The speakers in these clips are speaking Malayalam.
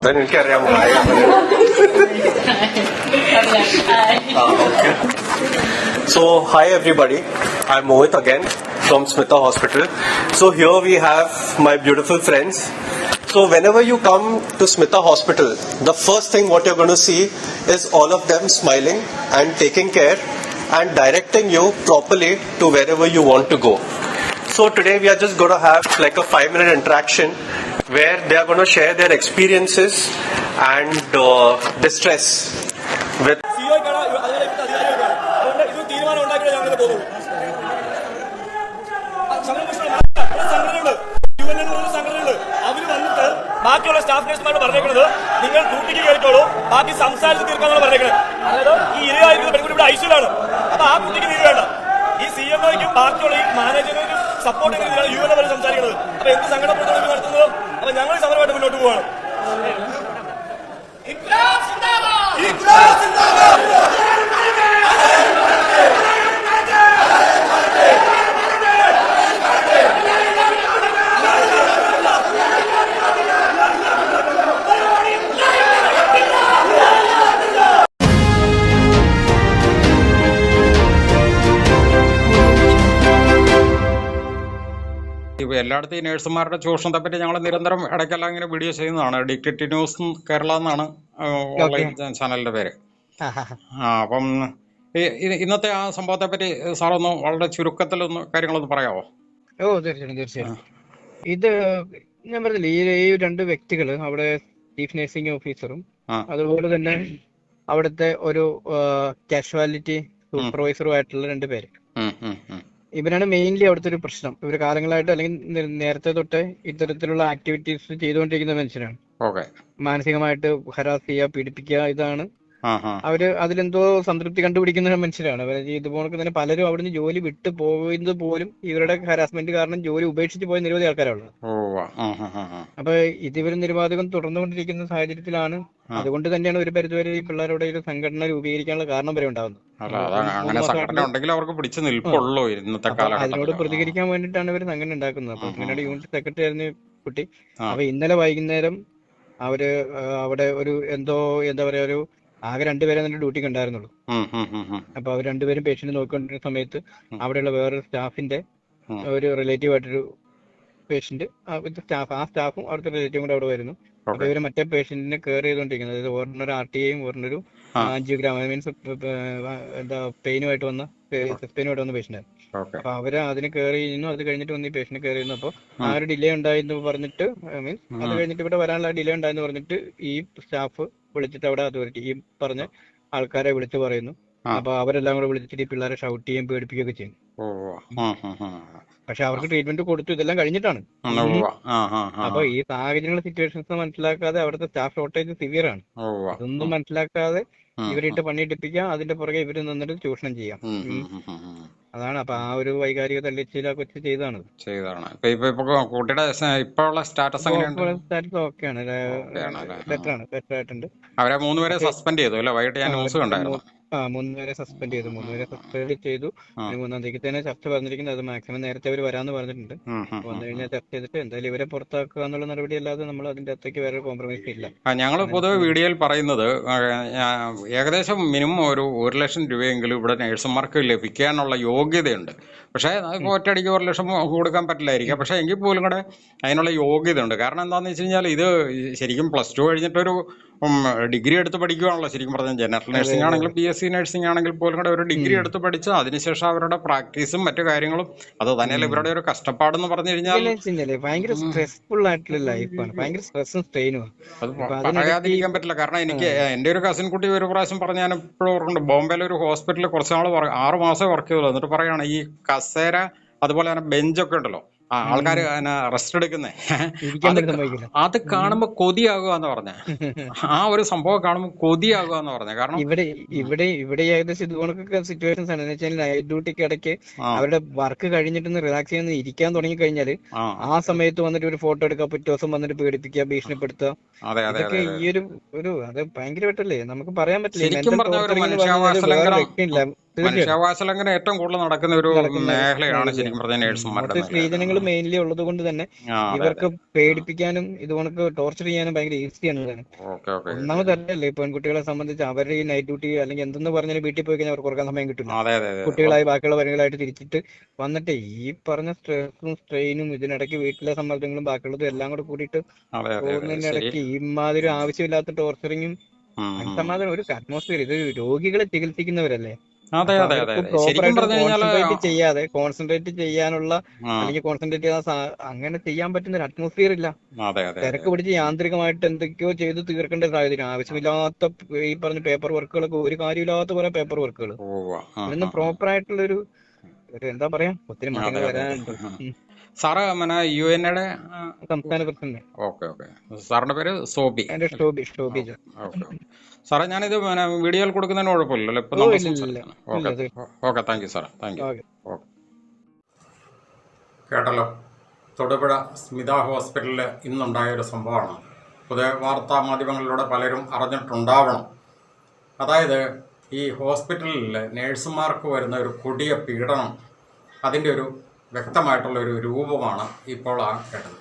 എനിക്കറിയാമോ? So, hi everybody. I'm Mohit again from Smitha Hospital. So here we have my beautiful friends. So whenever you come to Smitha Hospital, the first thing what you're going to see is all of them smiling and taking care and directing you properly to wherever you want to go. So today we are just going to have like a 5-minute interaction where they are going to share their experiences and distress with ബാക്കിയുള്ള സ്റ്റാഫ് നഴ്സുമാരോട് പറഞ്ഞേക്കുന്നത് നിങ്ങൾ ഡ്യൂട്ടിക്ക് കയറിക്കോളൂ, ബാക്കി സംസാരിച്ച് തീർക്കാന്നാണ് പറഞ്ഞേക്കുന്നത്. അതായത് ഈ ഇരയായിരിക്കുന്ന പെൺകുട്ടി ഇവിടെ ഐസിയിലാണ്. അപ്പൊ ആ കുട്ടിക്ക് നീതി വേണ്ട. ഈ CMOയ്ക്കും ബാക്കിയുള്ള ഈ മാനേജർക്കും സപ്പോർട്ട് ചെയ്യുന്നത് UN പോലെ സംസാരിക്കുന്നത്. അപ്പൊ എന്ത് സംഘടന പ്രവർത്തനം നടത്തുന്നത്? അപ്പൊ ഞങ്ങൾ സമരമായിട്ട് മുന്നോട്ട് പോവാണ്. എല്ലായിടത്തും ഈ നഴ്സുമാരുടെ ചൂഷണത്തെ പറ്റി ഞങ്ങൾ നിരന്തരം ഇടയ്ക്കെല്ലാം ഇങ്ങനെ വീഡിയോ ചെയ്യുന്നതാണ്. ഡിക്റ്റേറ്റ് ന്യൂസ് കേരള എന്നാണ് ഓൺലൈൻ ചാനലിന്റെ പേര്. അപ്പം ഇന്നത്തെ ആ സംഭവത്തെ പറ്റി സാറൊന്ന് വളരെ ചുരുക്കത്തിലൊന്ന് കാര്യങ്ങളൊന്ന് പറയാമോ? തീർച്ചയായും. ഇത് ഞാൻ പറഞ്ഞില്ലേ, ഈ രണ്ട് വ്യക്തികള് അവിടെ ചീഫ് നഴ്സിംഗ് ഓഫീസറും അതുപോലെ തന്നെ അവിടുത്തെ ഒരു കാഷ്വാലിറ്റി സൂപ്പർവൈസറും ആയിട്ടുള്ള രണ്ടുപേര്. ഇവരാണ് മെയിൻലി അവിടുത്തെ ഒരു പ്രശ്നം. ഇവർ കാലങ്ങളായിട്ട് അല്ലെങ്കിൽ നേരത്തെ തൊട്ട് ഇത്തരത്തിലുള്ള ആക്ടിവിറ്റീസ് ചെയ്തുകൊണ്ടിരിക്കുന്ന മനുഷ്യരാണ്. മാനസികമായിട്ട് ഹരാസ് ചെയ്യുക, പീഡിപ്പിക്കുക, ഇതാണ് അവര് അതിലെന്തോ സംതൃപ്തി കണ്ടുപിടിക്കുന്ന മനുഷ്യരാണ്. ഇതുപോലെ തന്നെ പലരും അവിടുന്ന് ജോലി വിട്ടു പോകുന്നത് പോലും ഇവരുടെ ഹരാസ്മെന്റ് കാരണം ജോലി ഉപേക്ഷിച്ച് പോയ നിരവധി ആൾക്കാരുള്ളത്. അപ്പൊ ഇതിവർ നിരുപാധികം തുടർന്നുകൊണ്ടിരിക്കുന്ന സാഹചര്യത്തിലാണ്. അതുകൊണ്ട് തന്നെയാണ് ഒരു പരിധിവരെ ഈ പിള്ളേരുടെ ഒരു സംഘടന രൂപീകരിക്കാനുള്ള കാരണം വരെ ഉണ്ടാകുന്നത്. അതിനോട് പ്രതികരിക്കാൻ വേണ്ടിയിട്ടാണ് ഇവർ സംഘടന ഉണ്ടാക്കുന്നത്. അപ്പൊ സംഘടനയുടെ യൂണിറ്റ് സെക്രട്ടറി ആയിരുന്നു കുട്ടി. അപ്പൊ ഇന്നലെ വൈകുന്നേരം അവര് അവിടെ ഒരു എന്താ പറയാ, ഒരു ആകെ രണ്ടുപേരെ തന്നെ ഡ്യൂട്ടിക്ക് ഉണ്ടായിരുന്നുള്ളൂ. അപ്പൊ അവർ രണ്ടുപേരും പേഷ്യന്റ് നോക്കിക്കൊണ്ടിരുന്ന സമയത്ത് അവിടെയുള്ള വേറൊരു സ്റ്റാഫിന്റെ ഒരു റിലേറ്റീവ് ആയിട്ടൊരു പേഷ്യന്റ് ആ സ്റ്റാഫും അവിടുത്തെ റിലേറ്റീവും കൂടെ അവിടെ വരുന്നു. അപ്പൊ ഇവര് മറ്റേ പേഷ്യന്റിനെ കെയർ ചെയ്തുകൊണ്ടിരിക്കുന്നത്, അതായത് ഓർഡിനൊരു RTA ഓർഡിനൊരു ആൻജിയോഗ്രാം, മീൻസ് എന്താ പെയിനുമായിട്ട് വന്ന പേഷ്യന്റ് ആണ്. അപ്പൊ അവര് അതിന് കെയർ ചെയ്യുന്നു. അത് കഴിഞ്ഞിട്ട് വന്ന് ഈ പേഷ്യന്റ് കെയർ ചെയ്യുന്നു. അപ്പൊ ആ ഒരു ഡിലേ ഉണ്ടായെന്ന് പറഞ്ഞിട്ട്, മീൻസ് അത് കഴിഞ്ഞിട്ട് ഇവിടെ വരാനുള്ള ഡിലേ ഉണ്ടായെന്ന് പറഞ്ഞിട്ട് ഈ സ്റ്റാഫ് വിളിച്ചിട്ട് അവിടെ അതോറിറ്റി ഈ പറഞ്ഞ ആൾക്കാരെ വിളിച്ചു പറയുന്നു. അപ്പൊ അവരെല്ലാം കൂടെ വിളിച്ചിട്ട് ഈ പിള്ളേരെ ഷൗട്ട് ചെയ്യുകയും പേടിപ്പിക്കുകയൊക്കെ ചെയ്യും. പക്ഷെ അവർക്ക് ട്രീറ്റ്മെന്റ് കൊടുത്തു, ഇതെല്ലാം കഴിഞ്ഞിട്ടാണ്. അപ്പൊ ഈ സാഹചര്യങ്ങൾ സിറ്റുവേഷൻസ് മനസ്സിലാക്കാതെ അവിടുത്തെ സ്റ്റാഫ് ഷോർട്ടേജ് സിവിയർ ആണ്. അതൊന്നും മനസ്സിലാക്കാതെ ഇവരിട്ട് പണിയെടുപ്പിക്കാം, അതിന്റെ പുറകെ ഇവര് നിന്നിട്ട് ചൂഷണം ചെയ്യാം. അതാണ്. അപ്പൊ ആ ഒരു വൈകാരിക തള്ളിച്ചില കൊച്ചു ചെയ്താണ്. സ്റ്റാറ്റസ് ഓക്കെയാണ്, ബെറ്റർ ആയിട്ടുണ്ട്. അവരെ 3 പേരെ സസ്പെൻഡ് ചെയ്തു അല്ലേ? വൈകിട്ട് ഞാൻ ന്യൂസ് കണ്ടായിരുന്നു. 3 പേരെ സസ്പെൻഡ് ചെയ്തു. 3-ാം തീയതി തന്നെ ചർച്ച പറഞ്ഞിരിക്കുന്നത്. അത് മാക്സിമം നേരത്തെ അവർ വരാന്ന് പറഞ്ഞിട്ടുണ്ട്. വന്നു കഴിഞ്ഞാൽ ചർച്ച ചെയ്തിട്ട് എന്തായാലും ഇവരെ പുറത്താക്കുക എന്നുള്ള നടപടി അല്ലാതെ നമ്മൾ അതിന്റെ അകത്തേക്ക് വേറെ കോംപ്രമൈസ് ഇല്ല. ഞങ്ങൾ പൊതുവെ വീഡിയോയിൽ പറയുന്നത് ഏകദേശം മിനിമം ഒരു 1 ലക്ഷം രൂപയെങ്കിലും ഇവിടെ നഴ്സുമാർക്ക് ലഭിക്കാനുള്ള യോഗ്യതയുണ്ട്. പക്ഷേ ഒറ്റയടിക്ക് 1 ലക്ഷം കൊടുക്കാൻ പറ്റില്ലായിരിക്കാം. പക്ഷെ എങ്കിൽ പോലും കൂടെ അതിനുള്ള യോഗ്യതയുണ്ട്. കാരണം എന്താണെന്ന് വെച്ച് കഴിഞ്ഞാൽ ഇത് ശരിക്കും +2 കഴിഞ്ഞിട്ടൊരു ഡിഗ്രി എടുത്ത് പഠിക്കുകയാണല്ലോ ശരിക്കും പറഞ്ഞാൽ. ജനറൽ നഴ്സിംഗ് ആണെങ്കിലും PSC നഴ്സിംഗ് ആണെങ്കിൽ പോലും കൂടെ ഒരു ഡിഗ്രി എടുത്ത് പഠിച്ച് അതിനുശേഷം അവരുടെ പ്രാക്ടീസും മറ്റു കാര്യങ്ങളും, അത് തന്നെയല്ല ഇവരുടെ ഒരു കഷ്ടപ്പാടെന്ന് പറഞ്ഞു കഴിഞ്ഞാൽ ഭയങ്കര സ്ട്രെസ്ഫുൾ ആയിട്ടുള്ള ലൈഫാണ്. ഭയങ്കര സ്ട്രെസ്സും സ്ട്രെയിനും. അത് പറയാതിരിക്കാൻ പറ്റില്ല. കാരണം എനിക്ക് എന്റെ ഒരു കസിൻ കുട്ടി ഒരു പ്രാവശ്യം പറഞ്ഞ് ഞാൻ എപ്പോഴും ഓർക്കുന്നുണ്ട്, ബോംബെയിലെ ഒരു ഹോസ്പിറ്റലിൽ കുറച്ച് നാൾ 6 മാസം വർക്ക് ചെയ്തല്ലോ. എന്നിട്ട് പറയാണ് ഈ കസേര അതുപോലെ തന്നെ ബെഞ്ചൊക്കെ ഉണ്ടല്ലോ, ആൾക്കാർ റെസ്റ്റ് എടുക്കുന്നേ, അത് കാണുമ്പോ കൊതിയാകുക എന്ന് പറഞ്ഞ ആ ഒരു സംഭവം കാണുമ്പോൾ കൊതിയാകുക എന്ന് പറഞ്ഞ. കാരണം ഇവിടെ ഏകദേശം ഇതുപോലൊക്കെ സിറ്റുവേഷൻസ് ആണ്. വെച്ചാൽ നൈറ്റ് ഡ്യൂട്ടിക്ക് ഇടയ്ക്ക് അവരുടെ വർക്ക് കഴിഞ്ഞിട്ട് റിലാക്സ് ചെയ്യാൻ ഇരിക്കാൻ തുടങ്ങി കഴിഞ്ഞാല് ആ സമയത്ത് വന്നിട്ട് ഒരു ഫോട്ടോ എടുക്കുക, പിറ്റേ ദിവസം വന്നിട്ട് പേടിപ്പിക്കുക, ഭീഷണിപ്പെടുത്തുക. ഇതൊക്കെ ഈ ഒരു അത് ഭയങ്കരമായിട്ടല്ലേ നമുക്ക് പറയാൻ പറ്റില്ല. മനുഷ്യാവകാശ ലംഘനം ഏറ്റവും കൂടുതൽ നടക്കുന്ന ഒരു മേഖലയാണ് ശരിക്കും പറഞ്ഞ നേഴ്സുമാരുടെ മേഖല. സ്ത്രീജനങ്ങൾ മെയിൻലി ഉള്ളത് കൊണ്ട് തന്നെ ഇവർക്ക് പേടിപ്പിക്കാനും ഇതുകൊണ്ട് ടോർച്ചർ ചെയ്യാനും ഭയങ്കര ഈസിയാണ്. ഒന്നാമതല്ലേ പെൺകുട്ടികളെ സംബന്ധിച്ച് അവരുടെ ഈ നൈറ്റ് ഡ്യൂട്ടി അല്ലെങ്കിൽ എന്തെന്ന് പറഞ്ഞാലും വീട്ടിൽ പോയി കഴിഞ്ഞാൽ അവർക്ക് കൊടുക്കാൻ സമയം കിട്ടില്ല. കുട്ടികളായി ബാക്കിയുള്ള പണികളായിട്ട് തിരിച്ചിട്ട് വന്നിട്ട് ഈ പറഞ്ഞ സ്ട്രെസ്സും സ്ട്രെയിനും ഇതിനിടയ്ക്ക് വീട്ടിലെ സമ്മർദ്ദങ്ങളും ബാക്കിയുള്ളതും എല്ലാം കൂടെ കൂടിയിട്ട് പോകുന്നതിനിടയ്ക്ക് ഇമാതിരി ആവശ്യമില്ലാത്ത ടോർച്ചറിങ്ങും സമാധാനം ഒരു അറ്റ്മോസ്ഫിയർ. ഇത് രോഗികളെ ചികിത്സിക്കുന്നവരല്ലേ, കോൺസെൻട്രേറ്റ് ചെയ്യാനുള്ള അല്ലെങ്കിൽ കോൺസെൻട്രേറ്റ് ചെയ്യാൻ അങ്ങനെ ചെയ്യാൻ പറ്റുന്ന ഒരു അറ്റ്മോസ്ഫിയർ ഇല്ല. തിരക്ക് പിടിച്ച് യാന്ത്രികമായിട്ട് എന്തൊക്കെയോ ചെയ്ത് തീർക്കേണ്ട സാഹചര്യം. ആവശ്യമില്ലാത്ത ഈ പറഞ്ഞ പേപ്പർ വർക്കുകളൊക്കെ, ഒരു കാര്യമില്ലാത്ത കുറെ പേപ്പർ വർക്കുകൾ, ഇതിന് പ്രോപ്പർ ആയിട്ടുള്ളൊരു എന്താ പറയാ ഒത്തിരി മാറ്റങ്ങൾ വരാനുണ്ട്. സാറ് UN-യുടെ സംസ്ഥാന പ്രസിഡന്റ്. ഓക്കെ. സാറിന്റെ പേര് സോബി. ഷോബി. സാറേ, ഞാനിത് വീഡിയോയിൽ കൊടുക്കുന്നതിന് കുഴപ്പമില്ലല്ലോ? ഇപ്പൊ ഓക്കെ, താങ്ക് യു സാറേ, താങ്ക് യു. ഓക്കെ, കേട്ടല്ലോ. തൊടുപുഴ സ്മിത ഹോസ്പിറ്റലിൽ ഇന്നുണ്ടായൊരു സംഭവമാണ്. പൊതുവെ വാർത്താ മാധ്യമങ്ങളിലൂടെ പലരും അറിഞ്ഞിട്ടുണ്ടാവണം. അതായത് ഈ ഹോസ്പിറ്റലിൽ നേഴ്സുമാർക്ക് വരുന്ന ഒരു കൊടിയ പീഡനം, അതിൻ്റെ ഒരു വ്യക്തമായിട്ടുള്ള ഒരു രൂപമാണ് ഇപ്പോൾ ആ കേട്ടത്.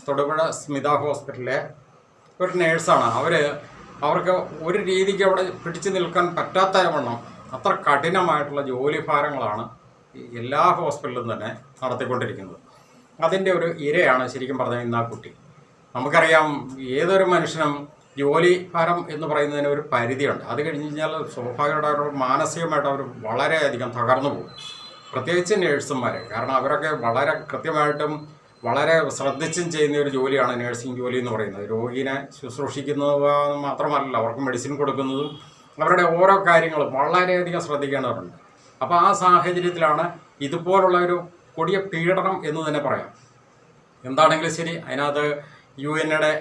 തൊടുപുഴ സ്മിത ഹോസ്പിറ്റലിലെ ഒരു നേഴ്സാണ്. അവർക്ക് ഒരു രീതിക്ക് അവിടെ പിടിച്ചു നിൽക്കാൻ പറ്റാത്ത വണ്ണം അത്ര കഠിനമായിട്ടുള്ള ജോലിഭാരങ്ങളാണ് എല്ലാ ഹോസ്പിറ്റലിലും തന്നെ നടത്തിക്കൊണ്ടിരിക്കുന്നത്. അതിൻ്റെ ഒരു ഇരയാണ് ശരിക്കും പറഞ്ഞാൽ ഇന്ന് ആ കുട്ടി. നമുക്കറിയാം, ഏതൊരു മനുഷ്യനും ജോലി ഭാരം എന്ന് പറയുന്നതിന് ഒരു പരിധിയുണ്ട്. അത് കഴിഞ്ഞ് കഴിഞ്ഞാൽ സ്വാഭാവികമായിട്ട് മാനസികമായിട്ട് അവർ വളരെയധികം തകർന്നു പോകും. പ്രത്യേകിച്ച് നേഴ്സുമാർ. കാരണം അവരൊക്കെ വളരെ കൃത്യമായിട്ടും വളരെ ശ്രദ്ധിച്ചും ചെയ്യുന്ന ഒരു ജോലിയാണ് നേഴ്സിംഗ് ജോലി എന്ന് പറയുന്നത്. രോഗീനെ ശുശ്രൂഷിക്കുന്നത് മാത്രമല്ല, അവർക്ക് മെഡിസിൻ കൊടുക്കുന്നതും അവരുടെ ഓരോ കാര്യങ്ങളും വളരെയധികം ശ്രദ്ധിക്കേണ്ടതുണ്ട്. അപ്പോൾ ആ സാഹചര്യത്തിലാണ് ഇതുപോലുള്ള ഒരു കൊടിയ പീഡനം എന്ന് തന്നെ പറയാം. എന്താണെങ്കിലും ശരി, അതിനകത്ത് UN-യുടെ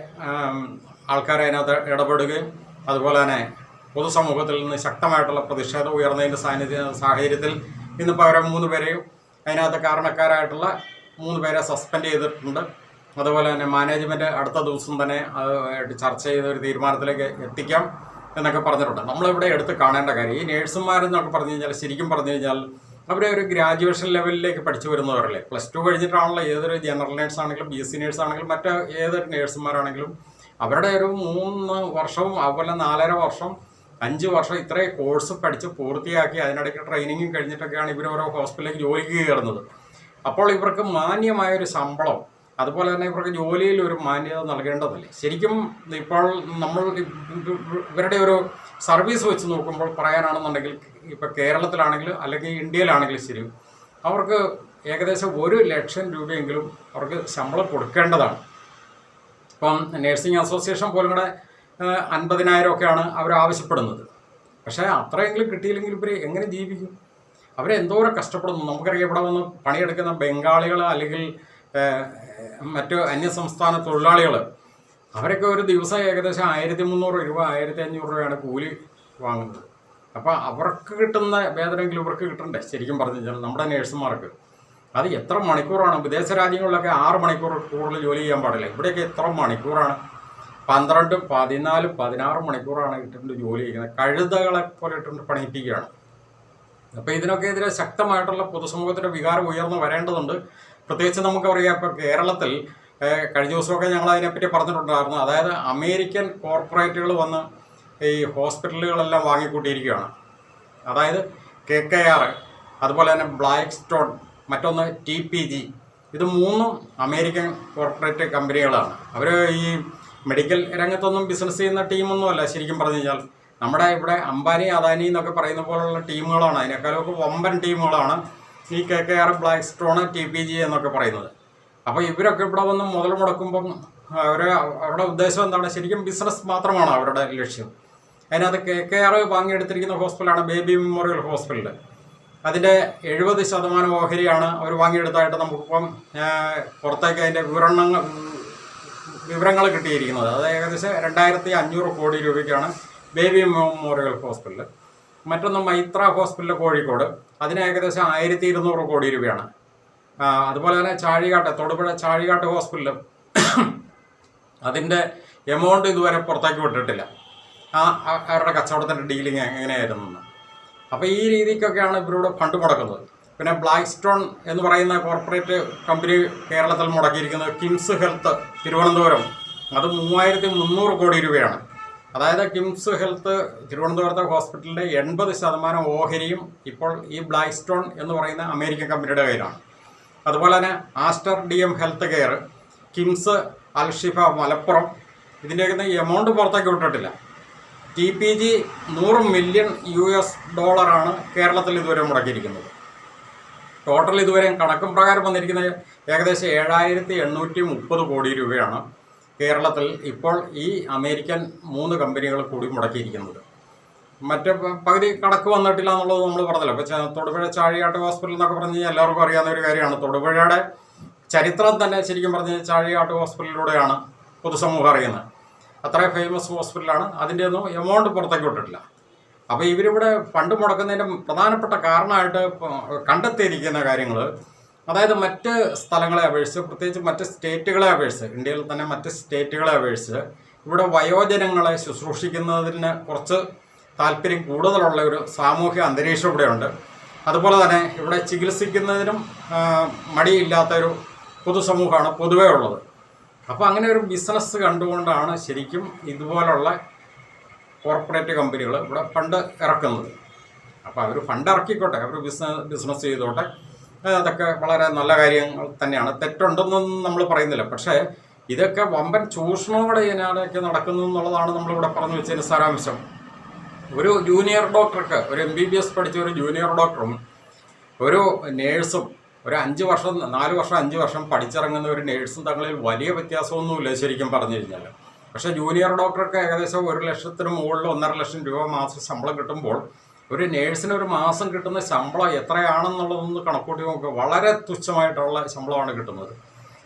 ആൾക്കാർ അതിനകത്ത് ഇടപെടുകയും അതുപോലെ തന്നെ പൊതുസമൂഹത്തിൽ നിന്ന് ശക്തമായിട്ടുള്ള പ്രതിഷേധം ഉയർന്നതിൻ്റെ സാഹചര്യത്തിൽ ഇന്നിപ്പോൾ അവരെ 3 പേരെയും അതിനകത്ത് കാരണക്കാരായിട്ടുള്ള 3 പേരെ സസ്പെൻഡ് ചെയ്തിട്ടുണ്ട്. അതുപോലെ തന്നെ മാനേജ്മെൻറ്റ് അടുത്ത ദിവസം തന്നെ അത് ചർച്ച ചെയ്ത ഒരു തീരുമാനത്തിലേക്ക് എത്തിക്കാം എന്നൊക്കെ പറഞ്ഞിട്ടുണ്ട്. നമ്മളിവിടെ എടുത്ത് കാണേണ്ട കാര്യം, ഈ നേഴ്സുമാരെന്നൊക്കെ പറഞ്ഞു കഴിഞ്ഞാൽ ശരിക്കും പറഞ്ഞു കഴിഞ്ഞാൽ അവരെ ഒരു ഗ്രാജുവേഷൻ ലെവലിലേക്ക് പഠിച്ചു വരുന്നവരല്ലേ. +2 കഴിഞ്ഞിട്ടാണല്ലോ ഏതൊരു ജനറൽ നേഴ്സ് ആണെങ്കിലും BSc നേഴ്സ് ആണെങ്കിലും മറ്റ് ഏതൊരു നേഴ്സുമാരാണെങ്കിലും അവരുടെ ഒരു 3 വർഷവും അതുപോലെ 4.5 വർഷം 5 വർഷം ഇത്രയും കോഴ്സ് പഠിച്ച് പൂർത്തിയാക്കി അതിനിടയ്ക്ക് ട്രെയിനിങ്ങും കഴിഞ്ഞിട്ടൊക്കെയാണ് ഇവർ ഓരോ ഹോസ്പിറ്റലിലേക്ക് ജോലിക്ക് കയറുന്നത്. അപ്പോൾ ഇവർക്ക് മാന്യമായൊരു ശമ്പളം, അതുപോലെ തന്നെ ഇവർക്ക് ജോലിയിൽ ഒരു മാന്യത നൽകേണ്ടതല്ലേ. ശരിക്കും ഇപ്പോൾ നമ്മൾ ഇവരുടെ ഒരു സർവീസ് വെച്ച് നോക്കുമ്പോൾ പറയാനാണെന്നുണ്ടെങ്കിൽ ഇപ്പോൾ കേരളത്തിലാണെങ്കിലും അല്ലെങ്കിൽ ഇന്ത്യയിലാണെങ്കിലും ശരി, അവർക്ക് ഏകദേശം 1 ലക്ഷം രൂപയെങ്കിലും അവർക്ക് ശമ്പളം കൊടുക്കേണ്ടതാണ്. ഇപ്പം നേഴ്സിംഗ് അസോസിയേഷൻ പോലും കൂടെ 50,000 ഒക്കെയാണ് അവർ ആവശ്യപ്പെടുന്നത്. പക്ഷേ അത്രയെങ്കിലും കിട്ടിയില്ലെങ്കിൽ ഇവർ എങ്ങനെ ജീവിക്കും? അവരെന്തോരം കഷ്ടപ്പെടുന്നു. നമുക്കറിയാം, ഇവിടെ വന്ന് പണിയെടുക്കുന്ന ബംഗാളികൾ അല്ലെങ്കിൽ മറ്റ് അന്യസംസ്ഥാന തൊഴിലാളികൾ, അവരൊക്കെ ഒരു ദിവസം ഏകദേശം 1300 രൂപ 1500 രൂപയാണ് കൂലി വാങ്ങുന്നത്. അപ്പോൾ അവർക്ക് കിട്ടുന്ന വേതനമെങ്കിലും ഇവർക്ക് കിട്ടണ്ടേ ശരിക്കും പറഞ്ഞു കഴിഞ്ഞാൽ നമ്മുടെ നേഴ്സുമാർക്ക്. അത് എത്ര മണിക്കൂറാണ്? വിദേശ രാജ്യങ്ങളിലൊക്കെ 6 മണിക്കൂർ കൂടുതൽ ജോലി ചെയ്യാൻ പാടില്ല. ഇവിടെയൊക്കെ എത്ര മണിക്കൂറാണ്? 12, 14, 16 മണിക്കൂറാണ് ഇട്ടിട്ട് ജോലി ചെയ്യുന്നത്. കഴുതകളെ പോലെ ഇട്ടിട്ട് പണിയിപ്പിക്കുകയാണ്. അപ്പോൾ ഇതിനൊക്കെ എതിരെ ശക്തമായിട്ടുള്ള പൊതുസമൂഹത്തിൻ്റെ വികാരം ഉയർന്നു വരേണ്ടതുണ്ട്. പ്രത്യേകിച്ച് നമുക്കറിയാം, ഇപ്പോൾ കേരളത്തിൽ കഴിഞ്ഞ ദിവസമൊക്കെ ഞങ്ങൾ അതിനെപ്പറ്റി പറഞ്ഞിട്ടുണ്ടായിരുന്നു. അതായത് അമേരിക്കൻ കോർപ്പറേറ്റുകൾ വന്ന് ഈ ഹോസ്പിറ്റലുകളെല്ലാം വാങ്ങിക്കൂട്ടിയിരിക്കുകയാണ്. അതായത് KKR, അതുപോലെ തന്നെ ബ്ലാക്ക് സ്റ്റോൺ, മറ്റൊന്ന് TPG. ഇത് 3ഉം അമേരിക്കൻ കോർപ്പറേറ്റ് കമ്പനികളാണ്. അവർ ഈ മെഡിക്കൽ രംഗത്തൊന്നും ബിസിനസ് ചെയ്യുന്ന ടീമൊന്നുമല്ല ശരിക്കും പറഞ്ഞു കഴിഞ്ഞാൽ. നമ്മുടെ ഇവിടെ അംബാനി അദാനി എന്നൊക്കെ പറയുന്ന പോലുള്ള ടീമുകളാണ്. അതിനേക്കാളൊക്കെ വമ്പൻ ടീമുകളാണ് ഈ KKR, ബ്ലാക്ക് സ്റ്റോൺ, TPG എന്നൊക്കെ പറയുന്നത്. അപ്പോൾ ഇവരൊക്കെ ഇവിടെ വന്ന് മുതൽ മുടക്കുമ്പം അവരുടെ ഉദ്ദേശം എന്താണ്? ശരിക്കും ബിസിനസ് മാത്രമാണ് അവരുടെ ലക്ഷ്യം. അതിനകത്ത് KKR വാങ്ങിയെടുത്തിരിക്കുന്ന ഹോസ്പിറ്റലാണ് ബേബി മെമ്മോറിയൽ ഹോസ്പിറ്റൽ. അതിൻ്റെ 70% ഓഹരിയാണ് അവർ വാങ്ങിയെടുത്തായിട്ട് നമുക്കിപ്പം പുറത്തേക്ക് അതിൻ്റെ വിവരങ്ങൾ കിട്ടിയിരിക്കുന്നത്. അത് ഏകദേശം 2500 കോടി രൂപയ്ക്കാണ് ബേബി മെമ്മോറിയൽ ഹോസ്പിറ്റൽ. മറ്റൊന്ന് മൈത്ര ഹോസ്പിറ്റൽ കോഴിക്കോട്, അതിന് ഏകദേശം 1200 കോടി രൂപയാണ്. അതുപോലെ തന്നെ ചാഴികാട്ട്, തൊടുപുഴ ചാഴികാട്ട് ഹോസ്പിറ്റൽ, അതിൻ്റെ എമൗണ്ട് ഇതുവരെ പുറത്തേക്ക് വിട്ടിട്ടില്ല. അവരുടെ കച്ചവടത്തിൻ്റെ ഡീലിങ് എങ്ങനെയായിരുന്നു. അപ്പോൾ ഈ രീതിക്കൊക്കെയാണ് ഇവരുടെ ഫണ്ട് മുടക്കുന്നത്. പിന്നെ ബ്ലാക്ക് സ്റ്റോൺ എന്ന് പറയുന്ന കോർപ്പറേറ്റ് കമ്പനി കേരളത്തിൽ മുടക്കിയിരിക്കുന്നത് കിംസ് ഹെൽത്ത് തിരുവനന്തപുരം, അത് 3300 കോടി രൂപയാണ്. അതായത് കിംസ് ഹെൽത്ത് തിരുവനന്തപുരത്തെ ഹോസ്പിറ്റലിൻ്റെ 80% ഓഹരിയും ഇപ്പോൾ ഈ ബ്ലാക്ക് സ്റ്റോൺ എന്ന് പറയുന്ന അമേരിക്കൻ കമ്പനിയുടെ കയ്യിലാണ്. അതുപോലെ തന്നെ Aster DM health care, KIMS Alshifa Malappuram, ഇതിൻ്റെയൊക്കെ എമൗണ്ട് പുറത്തേക്ക് വിട്ടിട്ടില്ല. TPG $100 മില്യൺ കേരളത്തിൽ ഇതുവരെ മുടക്കിയിരിക്കുന്നത്. ടോട്ടൽ ഇതുവരെ കണക്കും പ്രകാരം വന്നിരിക്കുന്നത് ഏകദേശം 7830 കോടി രൂപയാണ് കേരളത്തിൽ ഇപ്പോൾ ഈ അമേരിക്കൻ 3 കമ്പനികൾ കൂടി മുടക്കിയിരിക്കുന്നത്. മറ്റേ പകുതി കണക്ക് വന്നിട്ടില്ല എന്നുള്ളത് നമ്മൾ പറഞ്ഞല്ലോ. ഇപ്പോൾ തൊടുപുഴ ചാഴിയാട്ട് ഹോസ്പിറ്റൽ എന്നൊക്കെ പറഞ്ഞു കഴിഞ്ഞാൽ എല്ലാവർക്കും അറിയാവുന്ന ഒരു കാര്യമാണ്. തൊടുപുഴയുടെ ചരിത്രം തന്നെ ശരിക്കും പറഞ്ഞ് ചാഴിയാട്ട് ഹോസ്പിറ്റലിലൂടെയാണ് പൊതുസമൂഹം അറിയുന്നത്. അത്രയും ഫേമസ് ഹോസ്പിറ്റലാണ്. അതിൻ്റെ ഒന്നും എമൗണ്ട് പുറത്തേക്ക് വിട്ടിട്ടില്ല. അപ്പോൾ ഇവരിവിടെ ഫണ്ട് മുടക്കുന്നതിൻ്റെ പ്രധാനപ്പെട്ട കാരണമായിട്ട് കണ്ടെത്തിയിരിക്കുന്ന കാര്യങ്ങൾ, അതായത് മറ്റ് സ്ഥലങ്ങളെ അപേക്ഷിച്ച്, പ്രത്യേകിച്ച് മറ്റ് സ്റ്റേറ്റുകളെ അപേക്ഷിച്ച്, ഇന്ത്യയിൽ തന്നെ മറ്റ് സ്റ്റേറ്റുകളെ അപേക്ഷിച്ച് ഇവിടെ വയോജനങ്ങളെ ശുശ്രൂഷിക്കുന്നതിന് കുറച്ച് താല്പര്യം കൂടുതലുള്ള ഒരു സാമൂഹ്യ അന്തരീക്ഷം ഇവിടെയുണ്ട്. അതുപോലെ തന്നെ ഇവിടെ ചികിത്സിക്കുന്നതിനും മടിയില്ലാത്ത ഒരു പൊതുസമൂഹമാണ് പൊതുവേ ഉള്ളത്. അപ്പോൾ അങ്ങനെ ഒരു ബിസിനസ് കണ്ടുകൊണ്ടാണ് ശരിക്കും ഇതുപോലുള്ള കോർപ്പറേറ്റ് കമ്പനികൾ ഇവിടെ ഫണ്ട് ഇറക്കുന്നത്. അപ്പോൾ അവർ ഫണ്ട് ഇറക്കിക്കോട്ടെ, അവർ ബിസിനസ് ചെയ്തോട്ടെ, അതൊക്കെ വളരെ നല്ല കാര്യങ്ങൾ തന്നെയാണ്, തെറ്റുണ്ടെന്നൊന്നും നമ്മൾ പറയുന്നില്ല. പക്ഷേ ഇതൊക്കെ വമ്പൻ ചൂഷണത്തോടെ ഇതിനൊക്കെ നടക്കുന്നു എന്നുള്ളതാണ് നമ്മളിവിടെ പറഞ്ഞു വെച്ചതിന് സാരാംശം. ഒരു ജൂനിയർ ഡോക്ടർക്ക്, ഒരു MBBS പഠിച്ച ഒരു ജൂനിയർ ഡോക്ടറും ഒരു നേഴ്സും ഒരു 5 വർഷം 4 വർഷം 5 വർഷം പഠിച്ചിറങ്ങുന്ന ഒരു നേഴ്സും തങ്ങളിൽ വലിയ വ്യത്യാസമൊന്നുമില്ല ശരിക്കും പറഞ്ഞു കഴിഞ്ഞാൽ. പക്ഷേ ജൂനിയർ ഡോക്ടർക്ക് ഏകദേശം 1 ലക്ഷത്തിന് മുകളിൽ 1.5 ലക്ഷം രൂപ മാസം ശമ്പളം കിട്ടുമ്പോൾ ഒരു നേഴ്സിന് ഒരു മാസം കിട്ടുന്ന ശമ്പളം എത്രയാണെന്നുള്ളതൊന്ന് കണക്കൂട്ടി നോക്കുക. വളരെ തുച്ഛമായിട്ടുള്ള ശമ്പളമാണ് കിട്ടുന്നത്.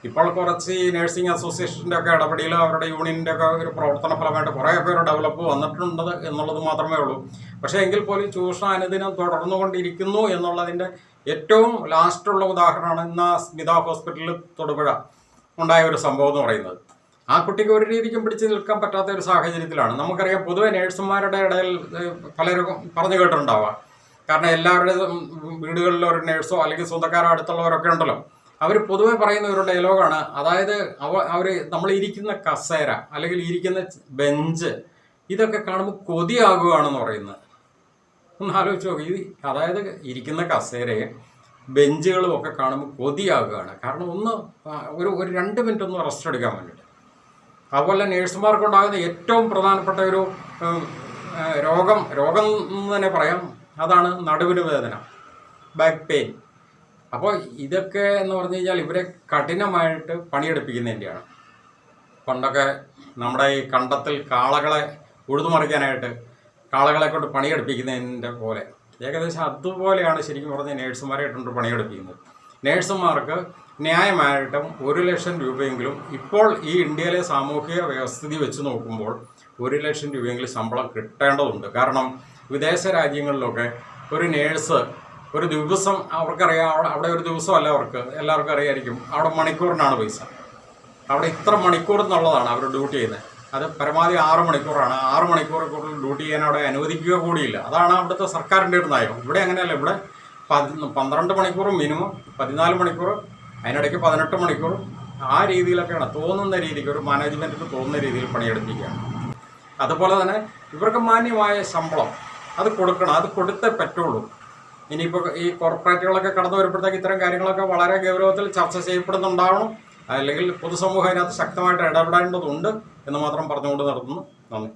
ഇപ്പോൾ കുറച്ച് ഈ നഴ്സിംഗ് അസോസിയേഷൻ്റെ ഒക്കെ ഇടപെടലും അവരുടെ യൂണിയൻ്റെ ഒക്കെ ഒരു പ്രവർത്തന ഫലമായിട്ട് കുറേയൊക്കെ ഒരു ഡെവലപ്പ് വന്നിട്ടുണ്ട് എന്നുള്ളത് മാത്രമേ ഉള്ളൂ. പക്ഷേ എങ്കിൽ പോലും ചൂഷണം അനുദിനം തുടർന്നുകൊണ്ടിരിക്കുന്നു എന്നുള്ളതിൻ്റെ ഏറ്റവും ലാസ്റ്റുള്ള ഉദാഹരണമാണ് ഇന്ന് സ്മിത ഹോസ്പിറ്റലിൽ തൊടുപുഴ ഉണ്ടായ ഒരു സംഭവം എന്ന് പറയുന്നത്. ആ കുട്ടിക്ക് ഒരു രീതിക്കും പിടിച്ച് നിൽക്കാൻ പറ്റാത്ത ഒരു സാഹചര്യത്തിലാണ്. നമുക്കറിയാം, പൊതുവെ നേഴ്സുമാരുടെ ഇടയിൽ പലരും പറഞ്ഞു കേട്ടിട്ടുണ്ടാവാം. കാരണം എല്ലാവരുടെയും വീടുകളിൽ ഒരു നേഴ്സോ അല്ലെങ്കിൽ സ്വന്തക്കാരോ അടുത്തുള്ളവരൊക്കെ ഉണ്ടല്ലോ. അവർ പൊതുവെ പറയുന്ന ഒരു ഡയലോഗാണ്, അതായത് അവർ നമ്മൾ ഇരിക്കുന്ന കസേര അല്ലെങ്കിൽ ഇരിക്കുന്ന ബെഞ്ച് ഇതൊക്കെ കാണുമ്പോൾ കൊതിയാകുകയാണെന്ന് പറയുന്നത്. ഒന്ന് ആലോചിച്ച് നോക്കി. അതായത് ഇരിക്കുന്ന കസേരയും ബെഞ്ചുകളും ഒക്കെ കാണുമ്പോൾ കൊതിയാകുകയാണ്. കാരണം ഒരു 2 മിനിറ്റ് ഒന്ന് റെസ്റ്റ് എടുക്കാൻ വേണ്ടിയിട്ട്. അതുപോലെ നേഴ്സുമാർക്കുണ്ടാകുന്ന ഏറ്റവും പ്രധാനപ്പെട്ട ഒരു രോഗം എന്ന് തന്നെ പറയാം, അതാണ് നടുവിന് വേദന, ബാക്ക് പെയിൻ. അപ്പോൾ ഇതൊക്കെ എന്ന് പറഞ്ഞു കഴിഞ്ഞാൽ ഇവരെ കഠിനമായിട്ട് പണിയെടുപ്പിക്കുന്നതിൻ്റെയാണ്. പണ്ടൊക്കെ നമ്മുടെ ഈ കണ്ടത്തിൽ കാളകളെ ഉഴുതുമറിക്കാനായിട്ട് കാളകളെ കൊണ്ട് പണിയെടുപ്പിക്കുന്നതിൻ്റെ പോലെ ഏകദേശം അതുപോലെയാണ് ശരിക്കും പറഞ്ഞാൽ നേഴ്സുമാരെ കൊണ്ട് പണിയെടുപ്പിക്കുന്നത്. നേഴ്സുമാർക്ക് ന്യായമായിട്ടും 1 ലക്ഷം രൂപയെങ്കിലും ഇപ്പോൾ ഈ ഇന്ത്യയിലെ സാമൂഹിക വ്യവസ്ഥിതി വെച്ച് നോക്കുമ്പോൾ 1 ലക്ഷം രൂപയെങ്കിലും ശമ്പളം കിട്ടേണ്ടതുണ്ട്. കാരണം വിദേശ രാജ്യങ്ങളിലൊക്കെ ഒരു നേഴ്സ് ഒരു ദിവസം, അവർക്കറിയാം, അവിടെ ഒരു ദിവസമല്ല, എല്ലാവർക്കും അറിയായിരിക്കും, അവിടെ മണിക്കൂറിനാണ് പൈസ. അവിടെ ഇത്ര മണിക്കൂർ എന്നുള്ളതാണ് അവർ ഡ്യൂട്ടി ചെയ്യുന്നത്. അത് പരമാവധി 6 മണിക്കൂറാണ്. 6 മണിക്കൂർ കൂടുതൽ ഡ്യൂട്ടി ചെയ്യാൻ അവിടെ അനുവദിക്കുക കൂടിയില്ല. അതാണ് അവിടുത്തെ സർക്കാരിൻ്റെ ഒരു നയം. ഇവിടെ അങ്ങനെയല്ല. ഇവിടെ 12 മണിക്കൂർ മിനിമം, 14 മണിക്കൂർ, അതിനിടയ്ക്ക് 18 മണിക്കൂർ, ആ രീതിയിലൊക്കെയാണ് തോന്നുന്ന രീതിക്ക്, ഒരു മാനേജ്മെൻറ്റിന് തോന്നുന്ന രീതിയിൽ പണിയെടുപ്പിക്കുകയാണ്. അതുപോലെ തന്നെ ഇവർക്ക് മാന്യമായ ശമ്പളം അത് കൊടുക്കണം, അത് കൊടുത്തേ പറ്റുള്ളൂ. ഇനിയിപ്പോൾ ഈ കോർപ്പറേറ്റുകളൊക്കെ കടന്നു വരുമ്പോഴത്തേക്ക് ഇത്തരം കാര്യങ്ങളൊക്കെ വളരെ ഗൗരവത്തിൽ ചർച്ച ചെയ്യപ്പെടുന്നുണ്ടാവണം. അല്ലെങ്കിൽ പൊതുസമൂഹം അതിനകത്ത് ശക്തമായിട്ട് ഇടപെടേണ്ടതുണ്ട് എന്ന് മാത്രം പറഞ്ഞുകൊണ്ട് നിർത്തുന്നു. നന്ദി.